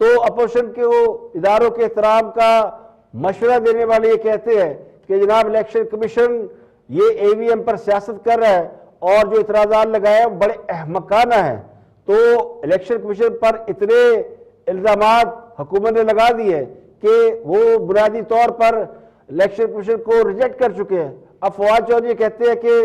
تو اپوزیشن کے وہ اداروں کے احترام کا مشورہ دینے والے یہ کہتے ہیں کہ جناب الیکشن کمیشن یہ ای وی ایم پر سیاست کر رہا ہے اور جو اعتراضات لگائے ہیں بڑے احمقانہ ہیں. تو الیکشن کمیشن پر اتنے الزامات حکومت نے لگا دیے کہ وہ بنیادی طور پر الیکشن کمیشن کو ریجیکٹ کر چکے ہیں. اب فواد چودھری کہتے ہیں کہ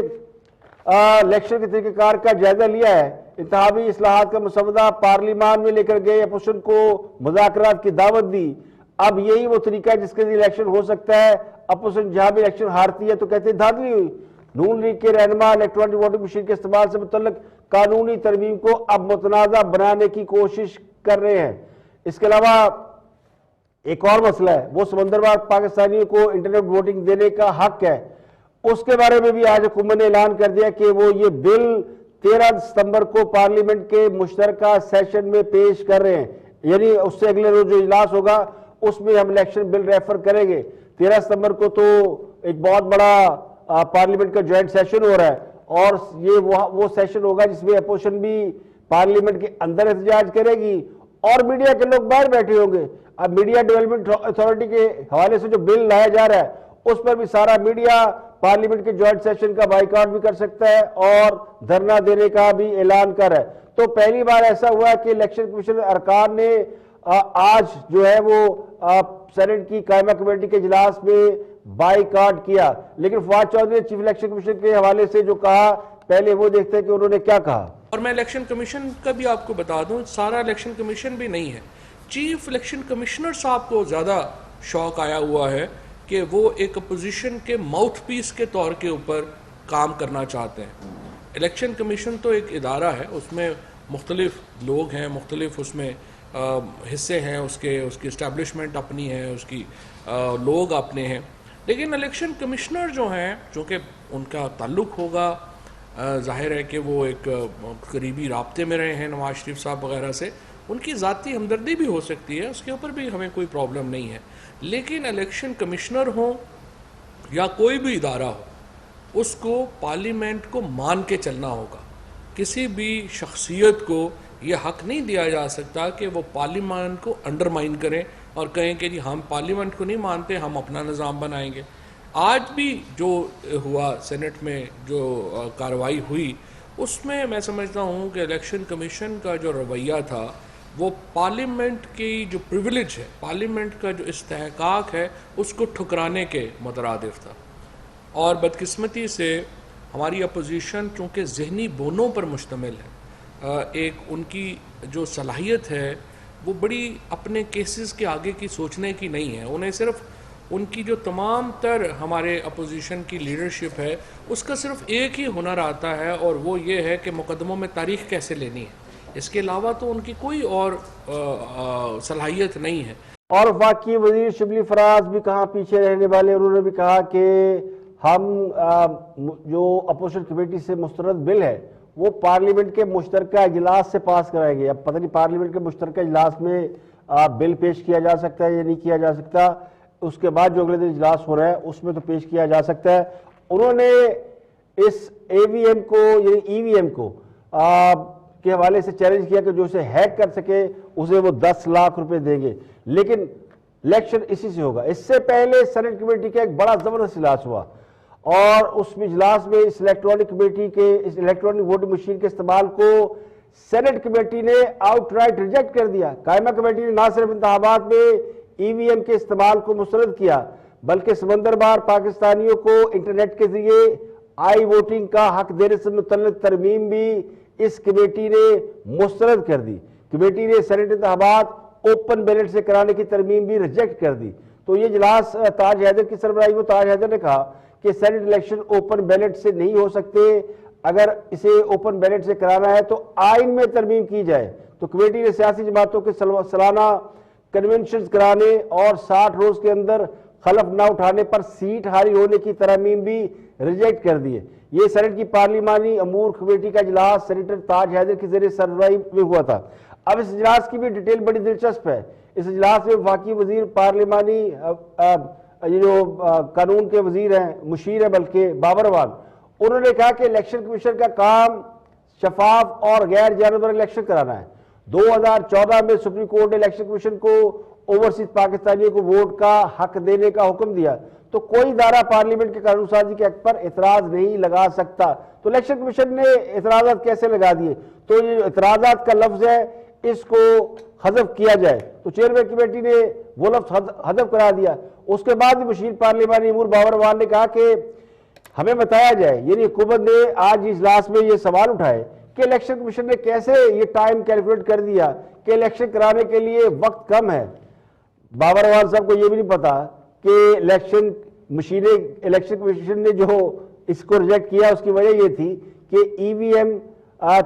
الیکشن کے طریقہ کار کا جائزہ لیا ہے, انتخابی اصلاحات کا مسودہ پارلیمان میں لے کر گئے, اپوزیشن کو مذاکرات کی دعوت دی. اب یہی وہ طریقہ ہے جس کے ذریعے الیکشن ہو سکتا ہے. اپوزیشن جہاں بھی الیکشن ہارتی ہے تو کہتے ہیں دھاندلی ہوئی. نون لیگ کے رہنما الیکٹرانک ووٹنگ مشین کے استعمال سے متعلق قانونی ترمیم کو اب متنازع بنانے کی کوشش کر رہے ہیں. اس کے علاوہ ایک اور مسئلہ ہے, وہ سمندر بار پاکستانیوں کو انٹرنیٹ ووٹنگ دینے کا حق ہے. اس کے بارے میں بھی آج حکومت نے اعلان کر دیا کہ وہ یہ بل 13 ستمبر کو پارلیمنٹ کے مشترکہ سیشن میں پیش کر رہے ہیں. یعنی اس سے اگلے روز جو اجلاس ہوگا اس میں ہم الیکشن بل ریفر کریں گے. 13 ستمبر کو تو ایک بہت بڑا پارلیمنٹ کا جوائنٹ سیشن ہو رہا ہے اور یہ وہ سیشن ہوگا جس میں اپوزیشن بھی پارلیمنٹ کے اندر احتجاج کرے گی اور میڈیا کے لوگ باہر بیٹھے ہوں گے. اب میڈیا ڈیولپمنٹ اتھارٹی کے حوالے سے جو بل لایا جا رہا ہے اس پر بھی سارا میڈیا پارلیمنٹ کے جوائنٹ سیشن کا بائیکاٹ بھی کر سکتا ہے اور دھرنا دینے کا بھی اعلان کر رہا ہے. تو پہلی بار ایسا ہوا ہے کہ الیکشن کمیشن ارکان نے آج جو ہے وہ سینٹ کی قائمہ کمیٹی کے اجلاس میں بائیکاٹ کیا. لیکن فواد چودھری نے چیف الیکشن کمیشن کے حوالے سے جو کہا, پہلے وہ دیکھتے ہیں کہ انہوں نے کیا کہا. اور میں الیکشن کمیشن کا بھی آپ کو بتا دوں, سارا الیکشن کمیشن بھی نہیں ہے. چیف الیکشن کمشنر صاحب کو زیادہ شوق آیا ہوا ہے کہ وہ ایک اپوزیشن کے ماؤتھ پیس کے طور کے اوپر کام کرنا چاہتے ہیں. الیکشن کمیشن تو ایک ادارہ ہے, اس میں مختلف لوگ ہیں, مختلف اس میں حصے ہیں, اس کی اسٹیبلشمنٹ اپنی ہے, اس کی لوگ اپنے ہیں. لیکن الیکشن کمشنر جو ہیں, چونکہ ان کا تعلق ہوگا, ظاہر ہے کہ وہ ایک قریبی رابطے میں رہے ہیں نواز شریف صاحب وغیرہ سے, ان کی ذاتی ہمدردی بھی ہو سکتی ہے, اس کے اوپر بھی ہمیں کوئی پرابلم نہیں ہے. لیکن الیکشن کمشنر ہوں یا کوئی بھی ادارہ ہو, اس کو پارلیمنٹ کو مان کے چلنا ہوگا. کسی بھی شخصیت کو یہ حق نہیں دیا جا سکتا کہ وہ پارلیمنٹ کو انڈرمائن کریں اور کہیں کہ جی ہم پارلیمنٹ کو نہیں مانتے, ہم اپنا نظام بنائیں گے. آج بھی جو ہوا سینٹ میں جو کارروائی ہوئی, اس میں میں سمجھتا ہوں کہ الیکشن کمیشن کا جو رویہ تھا وہ پارلیمنٹ کی جو پریویلیج ہے, پارلیمنٹ کا جو استحقاق ہے, اس کو ٹھکرانے کے مترادف تھا. اور بدقسمتی سے ہماری اپوزیشن چونکہ ذہنی بونوں پر مشتمل ہے, ایک ان کی جو صلاحیت ہے وہ بڑی اپنے کیسز کے آگے کی سوچنے کی نہیں ہے. انہیں صرف ان کی جو تمام تر ہمارے اپوزیشن کی لیڈرشپ ہے اس کا صرف ایک ہی ہنر آتا ہے, اور وہ یہ ہے کہ مقدموں میں تاریخ کیسے لینی ہے. اس کے علاوہ تو ان کی کوئی اور صلاحیت نہیں ہے. اور وفاقی وزیر شبلی فراز بھی کہاں پیچھے رہنے والے, انہوں نے بھی کہا کہ ہم جو اپوزیشن کمیٹی سے مسترد بل ہے وہ پارلیمنٹ کے مشترکہ اجلاس سے پاس کرائیں گے. اب پتہ نہیں پارلیمنٹ کے مشترکہ اجلاس میں بل پیش کیا جا سکتا ہے یا نہیں کیا جا سکتا, اس کے بعد جو اگلے دن اجلاس ہو رہا ہے اس میں تو پیش کیا جا سکتا ہے. انہوں نے اس اے وی ایم کو یعنی ای وی ایم کو کے حوالے سے چیلنج کیا کہ جو اسے ہیک کر سکے اسے وہ 10 لاکھ روپے دیں گے, لیکن الیکشن اسی سے ہوگا. اس سے پہلے سینٹ کمیٹی کا ایک بڑا زبردست اجلاس ہوا اور اس اجلاس میں اس الیکٹرانک کمیٹی کے اس الیکٹرانک ووٹنگ مشین کے استعمال کو سینٹ کمیٹی نے آؤٹ رائٹ ریجیکٹ کر دیا. قائمہ کمیٹی نے نہ صرف انتخابات میں ای وی ایم کے استعمال کو مسترد کیا بلکہ سمندر بار پاکستانیوں کو انٹرنیٹ کے ذریعے آئی ووٹنگ کا حق دینے سے متعلق ترمیم بھی اس کمیٹی نے مسترد کر دی. کمیٹی نے سینٹ انتخابات اوپن بیلٹ سے کرانے کی ترمیم بھی ریجیکٹ کر دی. تو یہ اجلاس تاج حیدر کی سربراہی میں تاج حیدر نے کہا کہ سینٹ الیکشن اوپن بیلٹ سے نہیں ہو سکتے, اگر اسے اوپن بیلٹ سے کرانا ہے تو آئین میں ترمیم کی جائے. تو کمیٹی نے سیاسی جماعتوں کے سالانہ کنونشنز کرانے اور 60 روز کے اندر خلف نہ اٹھانے پر سیٹ حاصل ہونے کی ترمیم بھی ریجیکٹ کر دی ہے. یہ سینٹ کی پارلیمانی امور کمیٹی کا اجلاس سینیٹر تاج حیدر کی زیر سربراہی میں ہوا تھا. اب اس اجلاس کی بھی ڈیٹیل بڑی دلچسپ ہے. اس اجلاس میں وفاقی وزیر پارلیمانی یہ جو قانون کے وزیر ہیں, مشیر ہیں بلکہ, بابر اعوان, انہوں نے کہا کہ الیکشن کمیشن کا کام شفاف اور غیر جانبدار الیکشن کرانا ہے. 2014 میں سپریم کورٹ نے الیکشن کمیشن کو اوورسیز پاکستانیوں کو ووٹ کا حق دینے کا حکم دیا، تو کوئی ادارہ پارلیمنٹ کے قانون سازی کے حق پر اعتراض نہیں لگا سکتا۔ تو الیکشن کمیشن نے اعتراضات کیسے لگا دیے؟ تو یہ اعتراضات کا لفظ ہے، اس کو حذف کیا جائے، تو چیئرمین کمیٹی نے وہ لفظ حذف کرا دیا۔ اس کے بعد مشیر پارلیمانی امور باور اعوان نے کہا کہ ہمیں بتایا جائے، یعنی حکومت نے آج اجلاس میں یہ سوال اٹھائے کہ الیکشن کمیشن نے کیسے یہ ٹائم کیلکولیٹ کر دیا کہ الیکشن کرانے کے لیے وقت کم ہے۔ باور اعوان صاحب کو یہ بھی نہیں پتا کہ الیکشن کمیشن نے جو اس کو ریجیکٹ کیا اس کی وجہ یہ تھی کہ ای وی ایم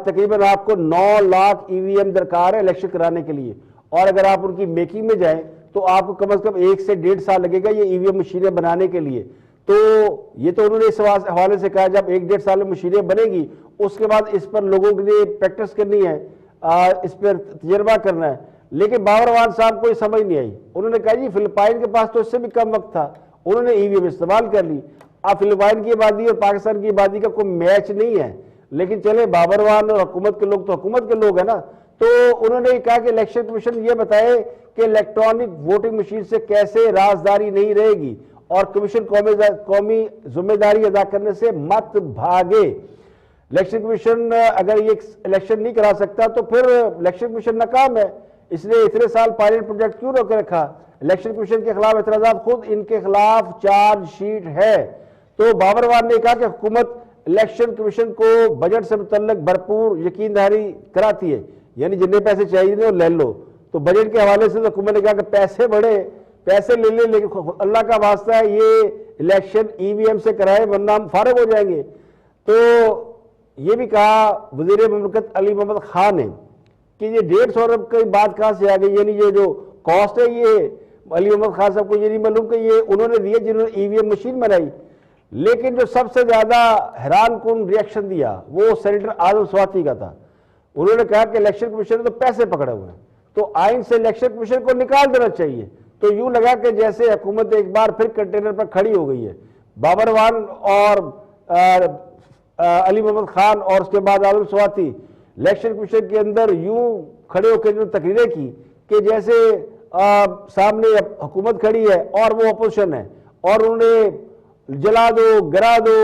تقریباً آپ کو 9 لاکھ ای وی ایم درکار ہے الیکشن کرانے کے لیے، اور اگر آپ ان کی میکنگ میں جائیں تو آپ کو کم از کم 1 سے 1.5 سال لگے گا یہ ای وی ایم مشینیں بنانے کے لیے۔ تو یہ تو انہوں نے اس حوالے سے کہا جب 1-1.5 سال میں مشینیں بنے گی اس کے بعد اس پر لوگوں کے لیے پریکٹس کرنی ہے، اس پر تجربہ کرنا ہے۔ لیکن باور اعوان صاحب کو یہ سمجھ نہیں آئی، انہوں نے کہا جی فلپائن کے پاس تو اس سے بھی کم وقت تھا، انہوں نے ای وی ایم استعمال کر لی۔ اب فلپائن کی آبادی اور پاکستان کی آبادی کا کوئی میچ نہیں ہے، لیکن چلے باور اعوان اور حکومت کے لوگ تو حکومت کے لوگ ہیں نا، تو انہوں نے کہا کہ الیکشن کمیشن یہ بتائے کہ الیکٹرانک ووٹنگ مشین سے کیسے رازداری نہیں رہے گی، اور کمیشن قومی ذمہ داری ادا کرنے سے مت بھاگے۔ الیکشن کمیشن اگر یہ الیکشن نہیں کرا سکتا تو پھر الیکشن کمیشن ناکام ہے، اس نے اتنے سال پائلٹ پروجیکٹ کیوں روک رکھا؟ الیکشن کمیشن کے خلاف اعتراضات خود ان کے خلاف چارج شیٹ ہے۔ تو باور اعوان نے کہا کہ حکومت الیکشن کمیشن کو بجٹ سے متعلق بھرپور یقین دہانی کراتی ہے، یعنی جتنے پیسے چاہیے وہ لے لو۔ تو بجٹ کے حوالے سے تو حکومت نے کہا کہ پیسے بڑھے، پیسے لے لیں، لیکن اللہ کا واسطہ ہے یہ الیکشن ای وی ایم سے کرائے ورنہ ہم فارغ ہو جائیں گے۔ تو یہ بھی کہا وزیر مملکت علی محمد خان نے کہ یہ 150 ارب کی بات کہاں سے آ گئی، یعنی یہ جو کاسٹ ہے یہ علی محمد خان صاحب کو یہ نہیں معلوم کہ یہ انہوں نے دیے جنہوں نے ای وی ایم مشین بنائی۔ لیکن جو سب سے زیادہ حیران کن ریئیکشن دیا وہ سینیٹر اعظم سواتی کا تھا۔ انہوں نے کہا کہ الیکشن کمیشن نے تو پیسے پکڑے ہوئے ہیں، تو آئین سے الیکشن کمیشن کو نکال دینا چاہیے۔ تو یوں لگا کہ جیسے حکومت ایک بار پھر کنٹینر پر کھڑی ہو گئی ہے۔ باور اعوان اور علی محمد خان اور اس کے بعد اعظم سواتی الیکشن کمیشن کے اندر یوں کھڑے ہو کے جو تقریریں کی کہ جیسے سامنے حکومت کھڑی ہے اور وہ اپوزیشن ہے، اور انہوں نے جلا دو گرا دو۔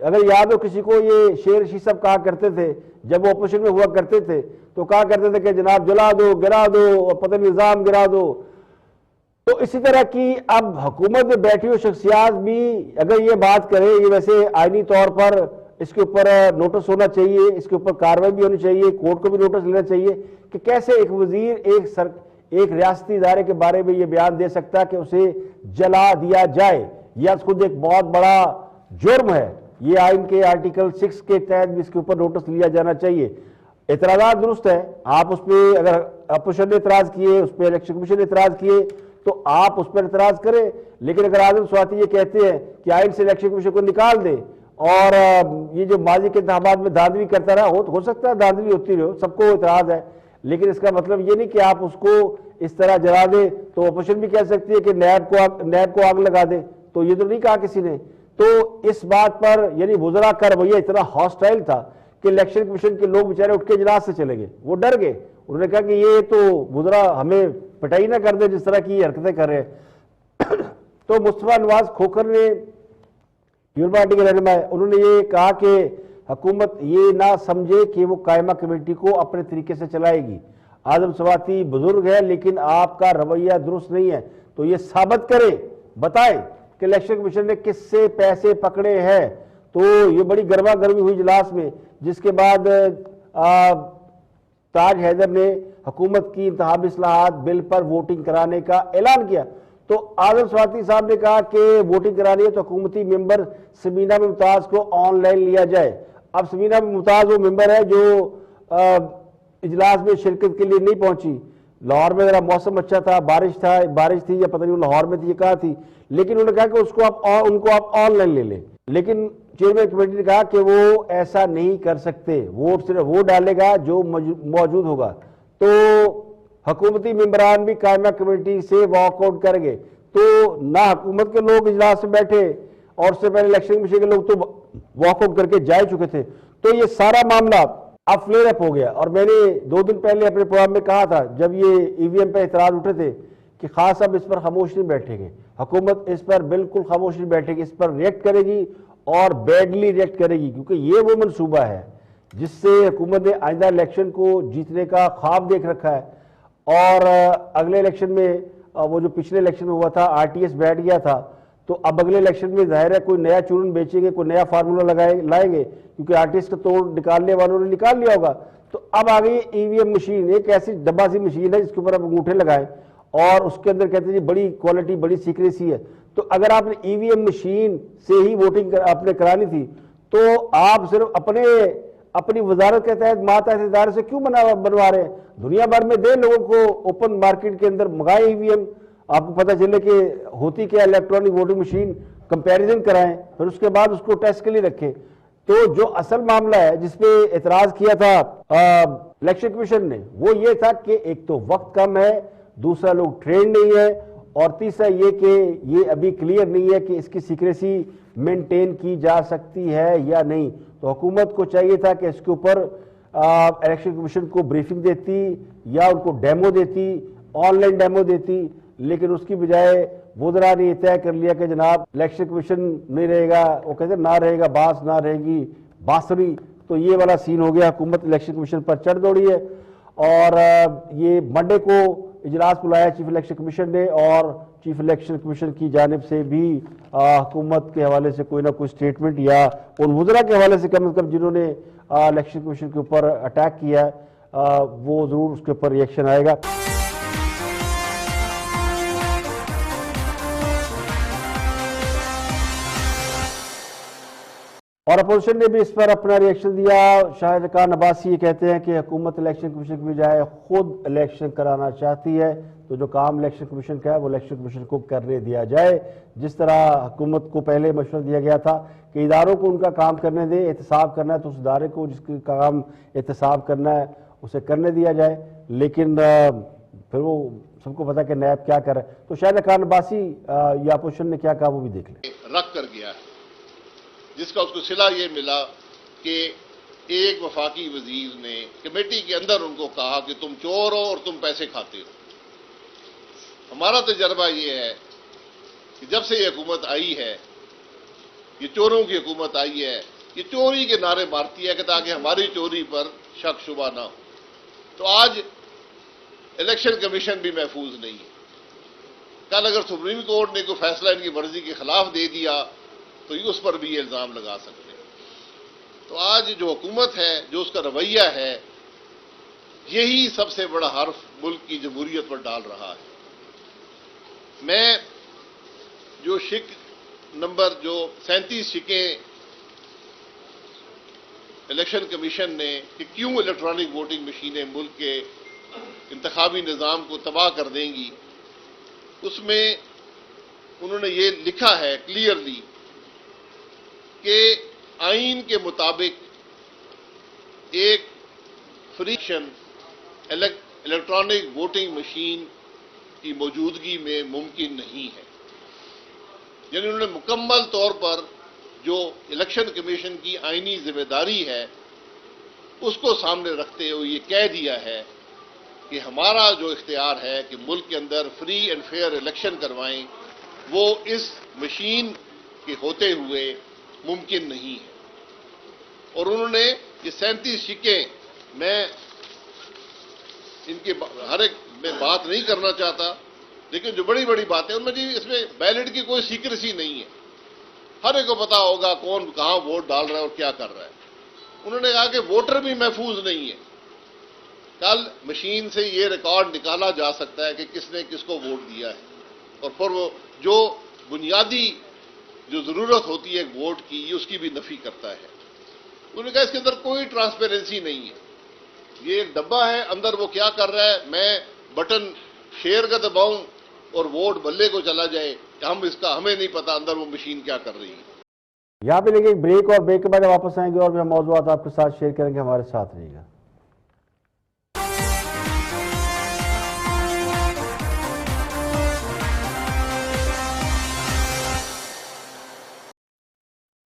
اگر یاد ہو کسی کو یہ شیر رشید صاحب کہا کرتے تھے جب وہ اپوزیشن میں ہوا کرتے تھے، تو کہا کرتے تھے کہ جناب جلا دو گرا دو اور پتہ نظام گرا دو۔ تو اسی طرح کی اب حکومت میں بیٹھی ہوئی شخصیات بھی اگر یہ بات کرے، یہ ویسے آئینی طور پر اس کے اوپر نوٹس ہونا چاہیے، اس کے اوپر کارروائی بھی ہونی چاہیے، کورٹ کو بھی نوٹس لینا چاہیے کہ کیسے ایک وزیر ایک ریاستی ادارے کے بارے میں یہ بیان دے سکتا کہ اسے جلا دیا جائے۔ یہ خود ایک بہت بڑا جرم ہے، یہ آئین کے آرٹیکل 6 کے تحت بھی اس کے اوپر نوٹس لیا جانا چاہیے۔ اعتراضات درست ہے، آپ اس پہ اگر اپوزیشن نے اعتراض کیے، اس پہ الیکشن کمیشن نے اعتراض کیے تو آپ اس پر اعتراض کریں، لیکن اگر اعظم سواتی یہ کہتے ہیں کہ آئین سے الیکشن کمیشن کو نکال دیں اور یہ جو ماضی کے انتخابات میں دھاندلی کرتا رہا، ہو سکتا ہے دھاندلی ہوتی رہے، سب کو اعتراض ہے، لیکن اس کا مطلب یہ نہیں کہ آپ اس کو اس طرح جلا دیں۔ تو اپوزیشن بھی کہہ سکتی ہے کہ نیب کو آگ لگا دیں، تو یہ تو نہیں کہا کسی نے۔ تو اس بات پر یعنی وزراء کا رویہ اتنا ہاسٹائل تھا کہ الیکشن کمیشن کے لوگ بیچارے اٹھ کے اجلاس سے چلے گئے، وہ ڈر گئے، انہوں نے کہا کہ یہ تو وزراء ہمیں پٹائی نہ کر دے جس طرح کی یہ حرکتیں کر رہے ہیں۔ تو مصطفیٰ نواز کھوکھر نے پیپلز پارٹی کے رہنما ہے، انہوں نے یہ کہا کہ حکومت یہ نہ سمجھے کہ وہ قائمہ کمیٹی کو اپنے طریقے سے چلائے گی۔ اعظم سواتی بزرگ ہے لیکن آپ کا رویہ درست نہیں ہے، تو یہ ثابت کرے، بتائے کہ الیکشن کمیشن نے کس سے پیسے پکڑے ہیں۔ تو یہ بڑی گرما گرمی ہوئی اجلاس میں، جس کے بعد تاج حیدر نے حکومت کی انتخابی اصلاحات بل پر ووٹنگ کرانے کا اعلان کیا۔ تو اعظم سواتی صاحب نے کہا کہ ووٹنگ کرانی ہے تو حکومتی ممبر سمینہ ممتاز کو آن لائن لیا جائے۔ اب سمینہ ممتاز وہ ممبر ہے جو اجلاس میں شرکت کے لیے نہیں پہنچی۔ لاہور میں ذرا موسم اچھا تھا، بارش تھی یا پتہ نہیں لاہور میں تھی، یہ کہا تھی، لیکن انہوں نے کہا کہ ان کو آپ آن لائن لے لیں۔ لیکن چیئرمین کمیٹی نے کہا کہ وہ ایسا نہیں کر سکتے، ووٹ صرف وہ ڈالے گا جو موجود ہوگا۔ تو حکومتی ممبران بھی قائمہ کمیٹی سے واک آؤٹ کر گئے، تو نہ حکومت کے لوگ اجلاس میں بیٹھے اور اس سے پہلے الیکشن کمیشن کے لوگ تو واک آؤٹ کر کے جا چکے تھے۔ تو یہ سارا معاملہ اب فلیئر اپ ہو گیا. اور میں نے 2 دن پہلے اپنے پروگرام میں کہا تھا جب یہ ای وی ایم پہ اعتراض اٹھے تھے کہ خاص اب اس پر خاموش نہیں بیٹھیں گے, حکومت اس پر بالکل خاموش نہیں بیٹھے گی, اس پر ریئیکٹ کرے گی اور بیڈلی ریئیکٹ کرے گی, کیونکہ یہ وہ منصوبہ ہے جس سے حکومت نے آئندہ الیکشن کو جیتنے کا خواب دیکھ رکھا ہے. اور اگلے الیکشن میں وہ جو پچھلے الیکشن میں ہوا تھا آر ٹی ایس بیٹھ گیا تھا, تو اب اگلے الیکشن میں ظاہر ہے کوئی نیا چورن بیچیں گے, کوئی نیا فارمولہ لائیں گے, کیونکہ آر ٹی ایس کا توڑ نکالنے والوں نے نکال لیا ہوگا. تو اب آ گئی ای وی ایم مشین, ایک ایسی ڈبہ سی مشین ہے جس کے اوپر آپ انگوٹھے لگائیں اور اس کے اندر کہتے ہیں جی بڑی کوالٹی بڑی سیکریسی ہے. تو اگر آپ نے ای وی ایم مشین سے ہی ووٹنگ آپ نے کرانی تھی تو آپ صرف اپنی وزارت کے تحت ماتحت ادارے سے کیوں بنوا رہے ہیں؟ دنیا بھر میں دے لوگوں کو اوپن مارکیٹ کے اندر منگائے ای وی ایم, آپ کو پتہ چلے کہ ہوتی کیا الیکٹرانک ووٹنگ مشین, کمپیریزن کرائیں, پھر اس کے بعد اس کو ٹیسٹ کے لیے رکھیں. تو جو اصل معاملہ ہے جس پہ اعتراض کیا تھا الیکشن کمیشن نے وہ یہ تھا کہ ایک تو وقت کم ہے, دوسرا لوگ ٹرینڈ نہیں ہے, اور تیسرا یہ کہ یہ ابھی کلیئر نہیں ہے کہ اس کی سیکریسی مینٹین کی جا سکتی ہے یا نہیں. تو حکومت کو چاہیے تھا کہ اس کے اوپر الیکشن کمیشن کو بریفنگ دیتی یا ان کو ڈیمو دیتی, آن لائن ڈیمو دیتی, لیکن اس کی بجائے وزراء نے یہ طے کر لیا کہ جناب الیکشن کمیشن نہیں رہے گا, وہ کہتے ہیں نہ رہے گا باس نہ رہے گی بانسری. تو یہ والا سین ہو گیا, حکومت الیکشن کمیشن پر چڑھ دوڑی ہے. اور یہ منڈے کو اجلاس بلایا چیف الیکشن کمیشن نے, اور چیف الیکشن کمیشن کی جانب سے بھی حکومت کے حوالے سے کوئی نہ کوئی سٹیٹمنٹ یا ان وزراء کے حوالے سے کم از کم جنہوں نے الیکشن کمیشن کے اوپر اٹیک کیا ہے وہ ضرور اس کے اوپر ریئیکشن آئے گا. اور اپوزیشن نے بھی اس پر اپنا ریئیکشن دیا. شاہد خان عباسی یہ کہتے ہیں کہ حکومت الیکشن کمیشن کی بجائے خود الیکشن کرانا چاہتی ہے, تو جو کام الیکشن کمیشن کا ہے وہ الیکشن کمیشن کو کرنے دیا جائے. جس طرح حکومت کو پہلے مشورہ دیا گیا تھا کہ اداروں کو ان کا کام کرنے دے, احتساب کرنا ہے تو اس ادارے کو جس کا کام احتساب کرنا ہے اسے کرنے دیا جائے, لیکن پھر وہ سب کو پتا کہ نیب کیا کر رہا ہے. تو شاہد خان عباسی یا اپوزیشن نے کیا کہا وہ بھی دیکھ لیں. رکھ کر گیا ہے جس کا اس کو صلہ یہ ملا کہ ایک وفاقی وزیر نے کمیٹی کے اندر ان کو کہا کہ تم چور ہو اور تم پیسے کھاتے ہو. ہمارا تجربہ یہ ہے کہ جب سے یہ حکومت آئی ہے, یہ چوروں کی حکومت آئی ہے, یہ چوری کے نعرے مارتی ہے کہ تاکہ ہماری چوری پر شک شبہ نہ ہو. تو آج الیکشن کمیشن بھی محفوظ نہیں ہے. کل اگر سپریم کورٹ نے کوئی فیصلہ ان کی مرضی کے خلاف دے دیا تو اس پر بھی یہ الزام لگا سکتے ہیں. تو آج جو حکومت ہے, جو اس کا رویہ ہے, یہی سب سے بڑا حرف ملک کی جمہوریت پر ڈال رہا ہے. میں جو شک نمبر 37 شکیں الیکشن کمیشن نے کہ کیوں الیکٹرانک ووٹنگ مشینیں ملک کے انتخابی نظام کو تباہ کر دیں گی, اس میں انہوں نے یہ لکھا ہے کلیئرلی کہ آئین کے مطابق ایک فریکشن الیکٹرانک ووٹنگ مشین کی موجودگی میں ممکن نہیں ہے. یعنی انہوں نے مکمل طور پر جو الیکشن کمیشن کی آئینی ذمہ داری ہے اس کو سامنے رکھتے ہوئے یہ کہہ دیا ہے کہ ہمارا جو اختیار ہے کہ ملک کے اندر فری اینڈ فیئر الیکشن کروائیں وہ اس مشین کے ہوتے ہوئے ممکن نہیں ہے. اور انہوں نے یہ 37 شکیں, میں ان کے ہر ایک میں بات نہیں کرنا چاہتا, لیکن جو بڑی بڑی باتیں ان میں جی اس میں بیلٹ کی کوئی سیکریسی نہیں ہے, ہر ایک کو پتا ہوگا کون کہاں ووٹ ڈال رہا ہے اور کیا کر رہا ہے. انہوں نے کہا کہ ووٹر بھی محفوظ نہیں ہے. کل مشین سے یہ ریکارڈ نکالا جا سکتا ہے کہ کس نے کس کو ووٹ دیا ہے, اور پھر وہ جو بنیادی جو ضرورت ہوتی ہے ووٹ کی اس کی بھی نفی کرتا ہے. انہوں نے کہا اس کے اندر کوئی ٹرانسپیرنسی نہیں ہے, یہ ایک ڈبہ ہے, اندر وہ کیا کر رہا ہے, میں بٹن شیئر کا دباؤں اور ووٹ بلے کو چلا جائے, ہمیں نہیں پتا اندر وہ مشین کیا کر رہی ہے. یہاں پہ لیکن ایک بریک, اور بریک کے بعد واپس آئیں گے اور بھی ہم موضوعات آپ کے ساتھ شیئر کریں گے. ہمارے ساتھ رہیے گا.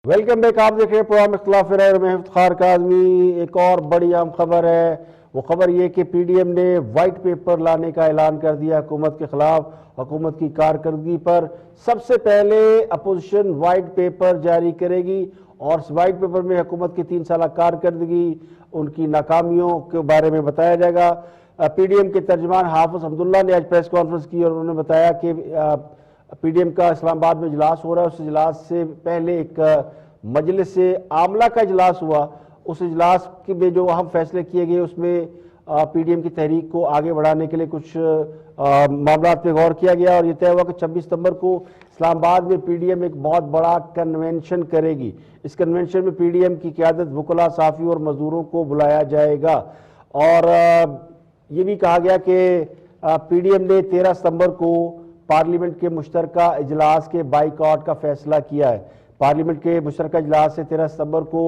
Welcome back. آپ دیکھ رہے ہیں پروگرام اختلاف رائے اور میں افتخار کاظمی. ایک اور بڑی اہم خبر ہے. وہ خبر یہ کہ پی ڈی ایم نے وائٹ پیپر لانے کا اعلان کر دیا حکومت کے خلاف. حکومت کی کارکردگی پر سب سے پہلے اپوزیشن وائٹ پیپر جاری کرے گی اور اس وائٹ پیپر میں حکومت کی 3 سالہ کارکردگی، ان کی ناکامیوں کے بارے میں بتایا جائے گا. پی ڈی ایم کے ترجمان حافظ حمداللہ نے آج پریس کانفرنس کی اور انہوں نے بتایا کہ پی ڈی ایم کا اسلام آباد میں اجلاس ہو رہا ہے. اس اجلاس سے پہلے ایک مجلس عاملہ کا اجلاس ہوا. اس اجلاس میں جو اہم فیصلے کیے گئے اس میں پی ڈی ایم کی تحریک کو آگے بڑھانے کے لیے کچھ معاملات پہ غور کیا گیا اور یہ طے ہوا کہ 26 ستمبر کو اسلام آباد میں پی ڈی ایم ایک بہت بڑا کنونشن کرے گی. اس کنونشن میں پی ڈی ایم کی قیادت وکلاء، صحافیوں اور مزدوروں کو بلایا جائے گا. اور یہ بھی کہا گیا کہ پی ڈی ایم نے 13 ستمبر کو پارلیمنٹ کے مشترکہ اجلاس کے بائیکاٹ کا فیصلہ کیا ہے. پارلیمنٹ کے مشترکہ اجلاس سے 13 ستمبر کو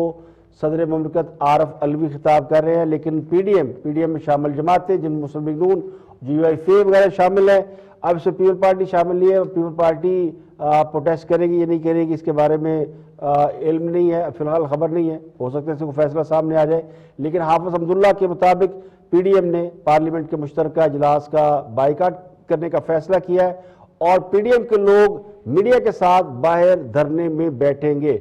صدر مملکت عارف علوی خطاب کر رہے ہیں، لیکن پی ڈی ایم میں شامل جماعتیں جن میں مسلم لیگ نون، GUIF وغیرہ شامل ہیں، اب اس میں پیپل پارٹی شامل نہیں ہے. پیپل پارٹی پروٹیسٹ کرے گی یا نہیں کرے گی اس کے بارے میں علم نہیں ہے، فی الحال خبر نہیں ہے. ہو سکتا ہے اس کو فیصلہ سامنے آ جائے. لیکن حافظ حمداللہ کے مطابق پی ڈی ایم نے پارلیمنٹ کے مشترکہ اجلاس کا بائیکاٹ کرنے کا فیصلہ کیا ہے اور پی ڈی ایم کے لوگ میڈیا کے ساتھ باہر دھرنے میں بیٹھیں گے.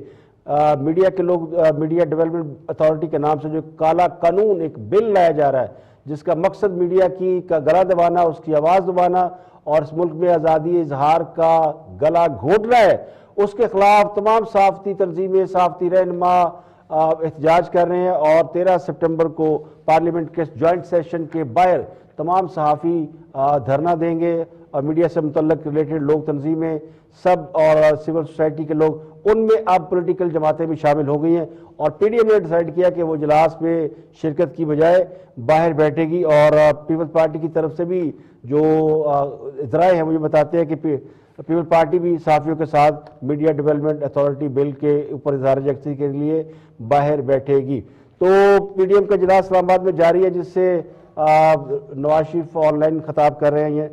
میڈیا کے لوگ میڈیا ڈیولپمنٹ اتھارٹی کے نام سے جو کالا قانون ایک بل لایا جا رہا ہے جس کا مقصد میڈیا کی کا گلا دبانا، اس کی آواز دبانا اور اس ملک میں آزادی اظہار کا گلا گھونٹنا ہے، اس کے خلاف تمام صحافتی تنظیمیں، صحافتی رہنما احتجاج کر رہے ہیں. اور 13 سپٹمبر کو پارلیمنٹ کے جوائنٹ سیشن کے باہر تمام صحافی دھرنا دیں گے اور میڈیا سے متعلق ریلیٹڈ لوگ، تنظیمیں سب اور سول سوسائٹی کے لوگ، ان میں اب پولیٹیکل جماعتیں بھی شامل ہو گئی ہیں. اور پی ڈی ایم نے ڈیسائیڈ کیا کہ وہ اجلاس میں شرکت کی بجائے باہر بیٹھے گی. اور پیپل پارٹی کی طرف سے بھی جو ذرائع ہیں مجھے بتاتے ہیں کہ پیپل پارٹی بھی صحافیوں کے ساتھ میڈیا ڈیولپمنٹ اتھارٹی بل کے اوپر اظہار یکسوئی کے لیے باہر بیٹھے گی. تو پی ڈی ایم کا اجلاس اسلام آباد میں جاری ہے جس سے نواز شریف آن لائن خطاب کر رہے ہیں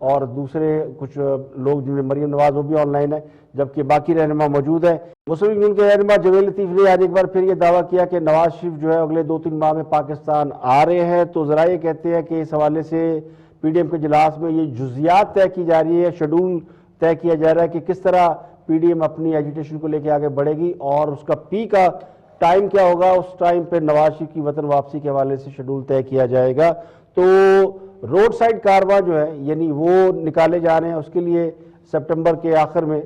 اور دوسرے کچھ لوگ جن میں مریم نواز وہ بھی آن لائن ہے جبکہ باقی رہنما موجود ہیں. مسلم لیگ کے رہنما جویل لطیف نے آج ایک بار پھر یہ دعویٰ کیا کہ نواز شریف جو ہے اگلے 2-3 ماہ میں پاکستان آ رہے ہیں. تو ذرائع کہتے ہیں کہ اس حوالے سے پی ڈی ایم کے اجلاس میں یہ جزیات طے کی جا رہی ہے، شیڈول طے کیا جا رہا ہے کہ کس طرح پی ڈی ایم اپنی ایجیٹیشن کو لے کے آگے بڑھے گی اور اس کا پی کا ٹائم کیا ہوگا. اس ٹائم پہ نواز شریف کی وطن واپسی کے حوالے سے شیڈول طے کیا جائے گا. تو روڈ سائڈ کارواں جو ہے یعنی وہ نکالے جا رہے ہیں، اس کے لیے سپٹمبر کے آخر میں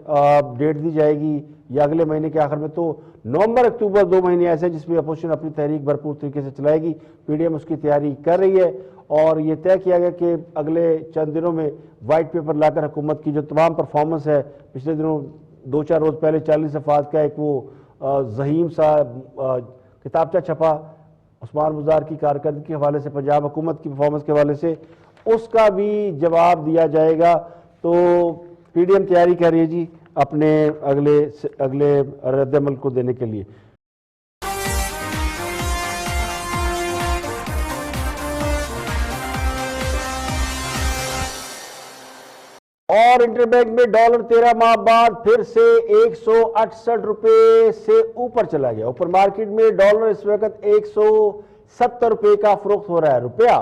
ڈیٹ دی جائے گی یا اگلے مہینے کے آخر میں. تو نومبر اکتوبر 2 مہینے ایسے جس میں اپوزیشن اپنی تحریک بھرپور طریقے سے چلائے گی. پی ڈی ایم اس کی تیاری کر رہی ہے اور یہ طے کیا گیا کہ اگلے چند دنوں میں وائٹ پیپر لا کر حکومت کی جو تمام پرفارمنس ہے، پچھلے دنوں 2-4 روز پہلے 40 صفحات کا ایک وہ ذہیم سا کتابچہ چھپا عثمان بزار کی کارکردگی کے حوالے سے، پنجاب حکومت کی پرفارمنس کے حوالے سے، اس کا بھی جواب دیا جائے گا. تو پی ڈی ایم تیاری کر رہی ہے جی اپنے اگلے رد عمل کو دینے کے لیے. اور انٹر بینک میں ڈالر 13 ماہ بعد پھر سے 168 روپے سے اوپر چلا گیا. اوپر مارکیٹ میں ڈالر اس وقت 170 روپے کا فروخت ہو رہا ہے. روپیہ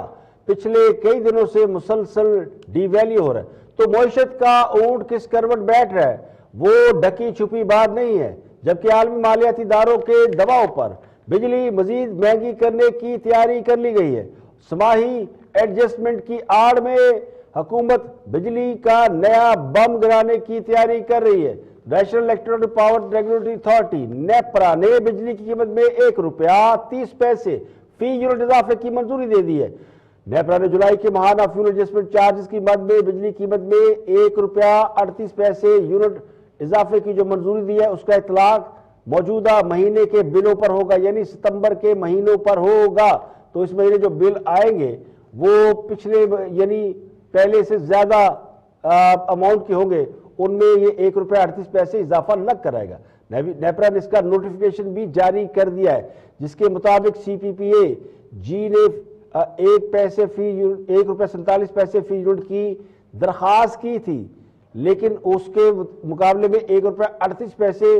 پچھلے کئی دنوں سے مسلسل ڈی ویلیو ہو رہا ہے. تو معیشت کا اونٹ کس کروٹ بیٹھ رہا ہے وہ ڈھکی چھپی بات نہیں ہے. جبکہ عالمی مالیاتی اداروں کے دباؤ پر بجلی مزید مہنگی کرنے کی تیاری کر لی گئی ہے. سماہی ایڈجسٹمنٹ کی آڑ میں حکومت بجلی کا نیا بم گرانے کی تیاری کر رہی ہے. National electric power regulatory authority NEPRA نے بجلی کی قیمت میں 1 روپیہ 30 پیسے فی یونٹ اضافے کی منظوری دے دی ہے. نیپرا نے جولائی کے ماہانہ فیول ایڈجسٹمنٹ چارجز کی مد میں بجلی قیمت میں 1 روپیہ 38 پیسے یونٹ اضافے کی جو منظوری دی ہے اس کا اطلاق موجودہ مہینے کے بلوں پر ہوگا، یعنی ستمبر کے مہینوں پر ہوگا. تو اس مہینے جو بل آئیں گے وہ پچھلے یعنی پہلے سے زیادہ اماؤنٹ کے ہوں گے، ان میں یہ 1 روپیہ 38 پیسے اضافہ لگ کر آئے گا. نیپرا نے اس کا نوٹیفیکیشن بھی جاری کر دیا ہے جس کے مطابق سی پی پی اے جی نے 1 روپیہ 47 پیسے فی یونٹ کی درخواست کی تھی، لیکن اس کے مقابلے میں 1 روپیہ 38 پیسے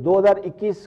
2021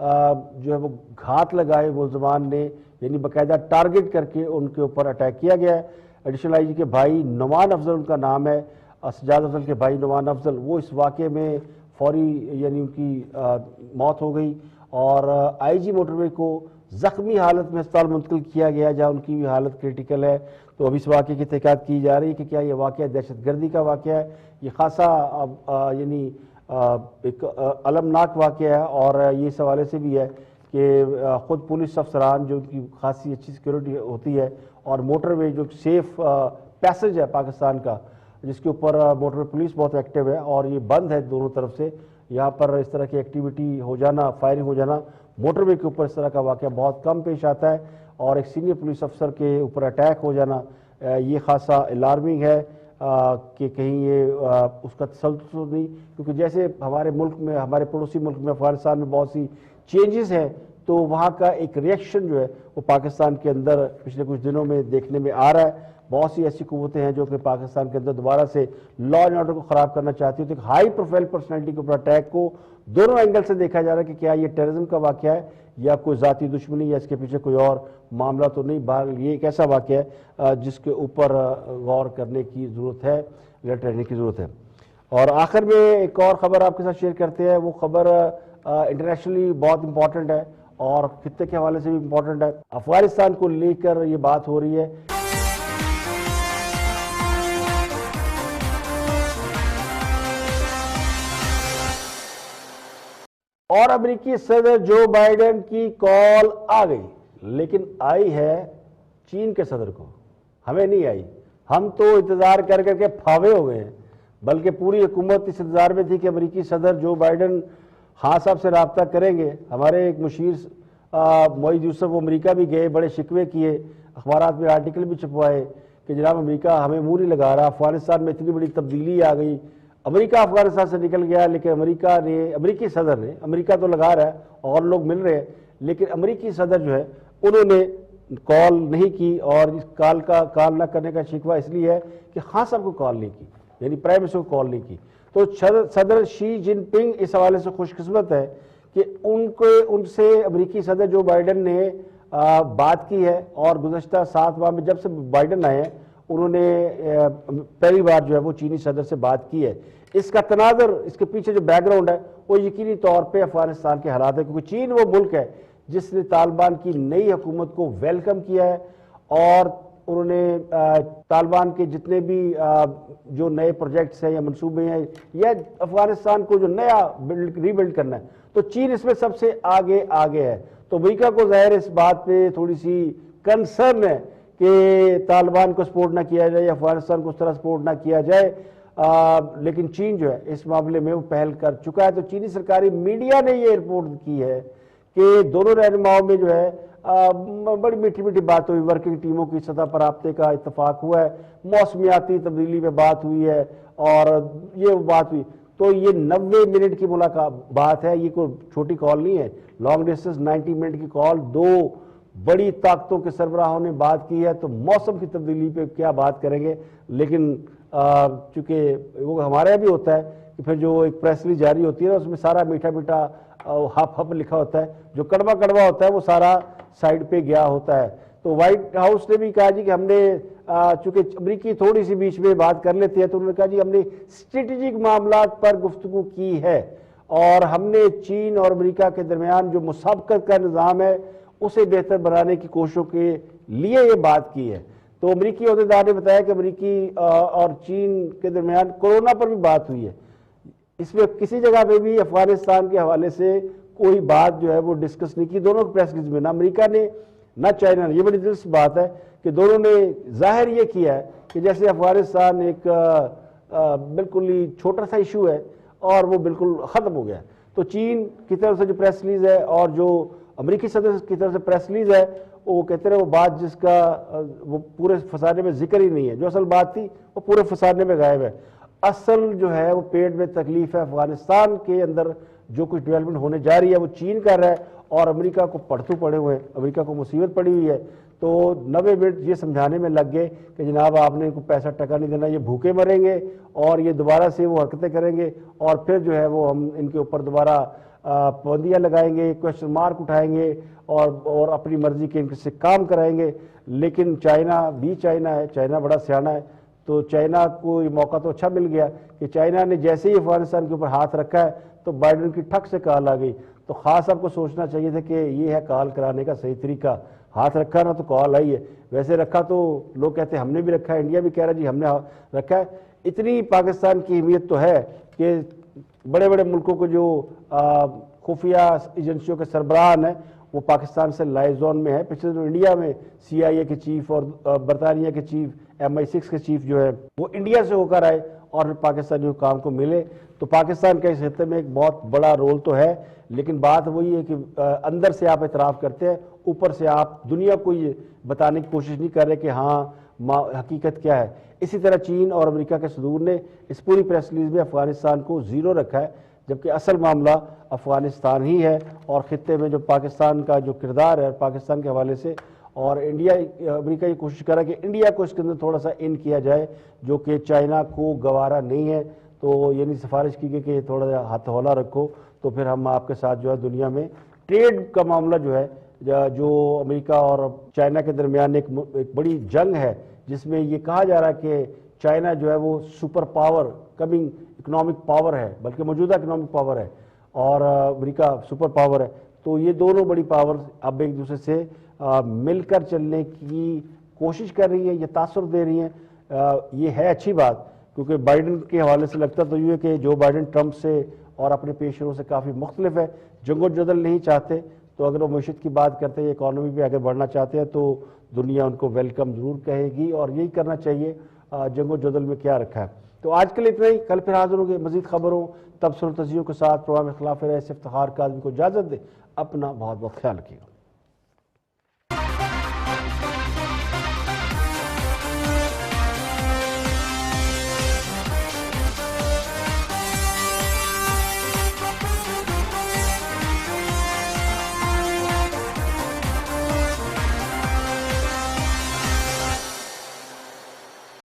جو ہے وہ گھات لگائے ملزمان نے، یعنی باقاعدہ ٹارگٹ کر کے ان کے اوپر اٹیک کیا گیا ہے۔ ایڈیشنل آئی جی کے بھائی نعمان افضل ان کا نام ہے، سجاد افضل کے بھائی نعمان افضل، وہ اس واقعے میں فوری یعنی ان کی موت ہو گئی، اور آئی جی موٹر وے کو زخمی حالت میں ہسپتال منتقل کیا گیا جہاں ان کی بھی حالت کریٹیکل ہے۔ تو ابھی اس واقعے کی تحقیقات کی جا رہی ہے کہ کیا یہ واقعہ دہشت گردی کا واقعہ ہے۔ یہ خاصا یعنی ایک المناک واقعہ ہے، اور یہ اس حوالے سے بھی ہے کہ خود پولیس افسران جو کی خاصی اچھی سیکیورٹی ہوتی ہے، اور موٹر وے جو سیف پیسج ہے پاکستان کا، جس کے اوپر موٹر وے پولیس بہت ایکٹیو ہے، اور یہ بند ہے دونوں طرف سے، یہاں پر اس طرح کی ایکٹیویٹی ہو جانا، فائرنگ ہو جانا موٹر وے کے اوپر اس طرح کا واقعہ بہت کم پیش آتا ہے، اور ایک سینئر پولیس افسر کے اوپر اٹیک ہو جانا یہ خاصا الارمنگ ہے کہ کہیں یہ اس کا تسلسل نہیں، کیونکہ جیسے ہمارے ملک میں، ہمارے پڑوسی ملک میں افغانستان میں بہت سی چینجز ہیں، تو وہاں کا ایک ریئیکشن جو ہے وہ پاکستان کے اندر پچھلے کچھ دنوں میں دیکھنے میں آ رہا ہے۔ بہت سی ایسی قوتیں ہیں جو کہ پاکستان کے اندر دوبارہ سے لا اینڈ آرڈر کو خراب کرنا چاہتی ہیں، تو ایک ہائی پروفائل پرسنالٹی کے اوپر اٹیک کو دونوں اینگل سے دیکھا جا رہا ہے کہ کیا یہ ٹیررزم کا واقعہ ہے یا کوئی ذاتی دشمنی یا اس کے پیچھے کوئی اور معاملہ تو نہیں۔ بہرحال یہ ایک ایسا واقعہ ہے جس کے اوپر غور کرنے کی ضرورت ہے، الرٹ رہنے کی ضرورت ہے۔ اور آخر میں ایک اور خبر آپ کے ساتھ شیئر کرتے ہیں، وہ خبر انٹرنیشنلی بہت امپورٹنٹ ہے اور خطے کے حوالے سے بھی امپورٹنٹ ہے۔ افغانستان کو لے کر یہ بات ہو رہی ہے۔ اور امریکی صدر جو بائیڈن کی کال آ گئی، لیکن آئی ہے چین کے صدر کو، ہمیں نہیں آئی۔ ہم تو انتظار کر کر کے پھاوے ہو گئے ہیں، بلکہ پوری حکومت اس انتظار میں تھی کہ امریکی صدر جو بائیڈن خان صاحب سے رابطہ کریں گے۔ ہمارے ایک مشیر معید یوسف وہ امریکہ بھی گئے، بڑے شکوے کیے، اخبارات میں آرٹیکل بھی چھپوائے کہ جناب امریکہ ہمیں منہ نہیں لگا رہا، افغانستان میں اتنی بڑی تبدیلی آ گئی، امریکہ افغانستان سے نکل گیا، لیکن امریکی صدر نے، امریکہ تو لگا رہا ہے اور لوگ مل رہے ہیں، لیکن امریکی صدر جو ہے انہوں نے کال نہیں کی، اور اس کال نہ کرنے کا شکوہ اس لیے ہے کہ خان صاحب کو کال نہیں کی، یعنی پرائم منسٹر کو کال نہیں کی۔ تو صدر شی جن پنگ اس حوالے سے خوش قسمت ہے کہ ان سے امریکی صدر جو بائیڈن نے بات کی ہے، اور گزشتہ 7 ماہ میں جب سے بائیڈن آئے ہیں انہوں نے پہلی بار جو ہے وہ چینی صدر سے بات کی ہے۔ اس کا تناظر، اس کے پیچھے جو بیک گراؤنڈ ہے وہ یقینی طور پہ افغانستان کے حالات ہے، کیونکہ چین وہ ملک ہے جس نے طالبان کی نئی حکومت کو ویلکم کیا ہے، اور انہوں نے طالبان کے جتنے بھی جو نئے پروجیکٹس ہیں یا منصوبے ہیں یا افغانستان کو جو نیا ری بلڈ کرنا ہے، تو چین اس میں سب سے آگے ہے۔ تو امریکہ کو ظاہر اس بات پہ تھوڑی سی کنسرن ہے کہ طالبان کو سپورٹ نہ کیا جائے یا افغانستان کو اس طرح سپورٹ نہ کیا جائے، لیکن چین جو ہے اس معاملے میں وہ پہل کر چکا ہے۔ تو چینی سرکاری میڈیا نے یہ رپورٹ کی ہے کہ دونوں رہنماؤں میں جو ہے بڑی میٹھی میٹھی بات ہوئی، ورکنگ ٹیموں کی سطح پر رابطے کا اتفاق ہوا ہے، موسمیاتی تبدیلی میں بات ہوئی ہے، اور یہ بات ہوئی۔ تو یہ 90 منٹ کی ملاقات بات ہے، یہ کوئی چھوٹی کال نہیں ہے، لانگ ڈسٹنس 90 منٹ کی کال، 2 بڑی طاقتوں کے سربراہوں نے بات کی ہے۔ تو موسم کی تبدیلی پہ کیا بات کریں گے، لیکن چونکہ وہ ہمارے بھی ہوتا ہے کہ پھر جو ایک پریس ریلیز جاری ہوتی ہے اس میں سارا میٹھا میٹھا ہپ لکھا ہوتا ہے، جو کڑوا ہوتا ہے وہ سارا سائڈ پہ گیا ہوتا ہے۔ تو وائٹ ہاؤس نے بھی کہا جی کہ ہم نے چونکہ امریکی تھوڑی سی بیچ میں بات کر لیتے ہیں، تو انہوں نے کہا جی ہم نے اسٹریٹجک معاملات پر گفتگو کی ہے، اور ہم نے چین اور امریکہ کے درمیان جو مسابقت کا نظام ہے اسے بہتر بنانے کی کوششوں کے لیے یہ بات کی ہے۔ تو امریکی عہدیدار نے بتایا کہ امریکی اور چین کے درمیان کورونا پر بھی بات ہوئی ہے، اس میں کسی جگہ پہ بھی افغانستان کے حوالے سے کوئی بات جو ہے وہ ڈسکس نہیں کی دونوں پریس ریلیز میں، نہ امریکہ نے نہ چائنا نے۔ یہ بڑی دلچسپ بات ہے کہ دونوں نے ظاہر یہ کیا ہے کہ جیسے افغانستان ایک بالکل ہی چھوٹا سا ایشو ہے اور وہ بالکل ختم ہو گیا۔ تو چین کی طرف سے جو پریس ریلیز ہے اور جو امریکی صدر کی طرف سے پریس ریلیز ہے، وہ کہتے ہیں وہ بات جس کا وہ پورے فسانے میں ذکر ہی نہیں ہے، جو اصل بات تھی وہ پورے فسانے میں غائب ہے۔ اصل جو ہے وہ پیٹ میں تکلیف ہے، افغانستان کے اندر جو کچھ ڈیولپمنٹ ہونے جا رہی ہے وہ چین کر رہا ہے، اور امریکہ کو پڑھتو پڑے ہوئے ہیں، امریکہ کو مصیبت پڑی ہوئی ہے۔ تو 90 منٹ یہ سمجھانے میں لگ گئے کہ جناب آپ نے ان کو پیسہ ٹکا نہیں دینا، یہ بھوکے مریں گے اور یہ دوبارہ سے وہ حرکتیں کریں گے، اور پھر جو ہے وہ ہم ان کے اوپر دوبارہ پابندیاں لگائیں گے, کوشچن مارک اٹھائیں گے اور اپنی مرضی کے ان سے کام کرائیں گے. لیکن چائنا بھی چائنا ہے, چائنا بڑا سیانا ہے, تو چائنا کو یہ موقع تو اچھا مل گیا کہ چائنا نے جیسے ہی افغانستان کے اوپر ہاتھ رکھا ہے تو بائیڈن کی ٹھک سے کال آ گئی. تو خاص آپ کو سوچنا چاہیے تھا کہ یہ ہے کال کرانے کا صحیح طریقہ. ہاتھ رکھا نا تو کال آئی ہے, ویسے رکھا تو لوگ کہتے ہیں ہم نے بھی رکھا ہے, انڈیا بھی کہہ رہا جی ہم نے رکھا ہے. اتنی پاکستان کی اہمیت تو ہے کہ بڑے بڑے ملکوں کو جو خفیہ ایجنسیوں کے سربراہان ہیں وہ پاکستان سے لائزون میں ہے. پچھلے دنوں انڈیا میں CIA کے چیف اور برطانیہ کے چیف, MI6 کے چیف جو ہے وہ انڈیا سے ہو کر آئے اور پاکستانی حکام کو ملے. تو پاکستان کا اس خطے میں ایک بہت بڑا رول تو ہے, لیکن بات وہی ہے کہ اندر سے آپ اعتراف کرتے ہیں, اوپر سے آپ دنیا کو یہ بتانے کی کوشش نہیں کر رہے کہ ہاں حقیقت کیا ہے. اسی طرح چین اور امریکہ کے صدور نے اس پوری پریس ریلیز میں افغانستان کو زیرو رکھا ہے, جبکہ اصل معاملہ افغانستان ہی ہے اور خطے میں جو پاکستان کا جو کردار ہے پاکستان کے حوالے سے. اور امریکہ یہ کوشش کر رہا ہے کہ انڈیا کو اس کے اندر تھوڑا سا ان کیا جائے, جو کہ چائنا کو گوارا نہیں ہے. تو یعنی سفارش کی گئی کہ تھوڑا سا ہاتھ ہولا رکھو, تو پھر ہم آپ کے ساتھ جو ہے دنیا میں ٹریڈ کا معاملہ جو ہے, جو امریکہ اور چائنا کے درمیان ایک بڑی جنگ ہے جس میں یہ کہا جا رہا ہے کہ چائنا جو ہے وہ super power coming economic power ہے, بلکہ موجودہ اکنامک پاور ہے, اور امریکہ سپر پاور ہے. تو یہ دونوں بڑی پاور اب ایک دوسرے سے مل کر چلنے کی کوشش کر رہی ہیں, یہ تاثر دے رہی ہیں. یہ ہے اچھی بات, کیونکہ بائیڈن کے حوالے سے لگتا تو یہ ہے کہ جو بائیڈن ٹرمپ سے اور اپنے پیش رو سے کافی مختلف ہے, جنگ و جدل نہیں چاہتے. تو اگر وہ معیشت کی بات کرتے ہیں, اکانومی پہ اگر بڑھنا چاہتے ہیں تو دنیا ان کو ویلکم ضرور کہے گی, اور یہی کرنا چاہیے. جنگ و جدل میں کیا رکھا ہے. تو آج کے لیے اتنا ہی, کل پھر حاضر ہوں گے مزید خبروں تبصروں تجزیوں کے ساتھ. پروگرام خلاف رائے سے افتخار کاظمی کو اجازت دے. اپنا بہت بہت خیال رکھیے گا.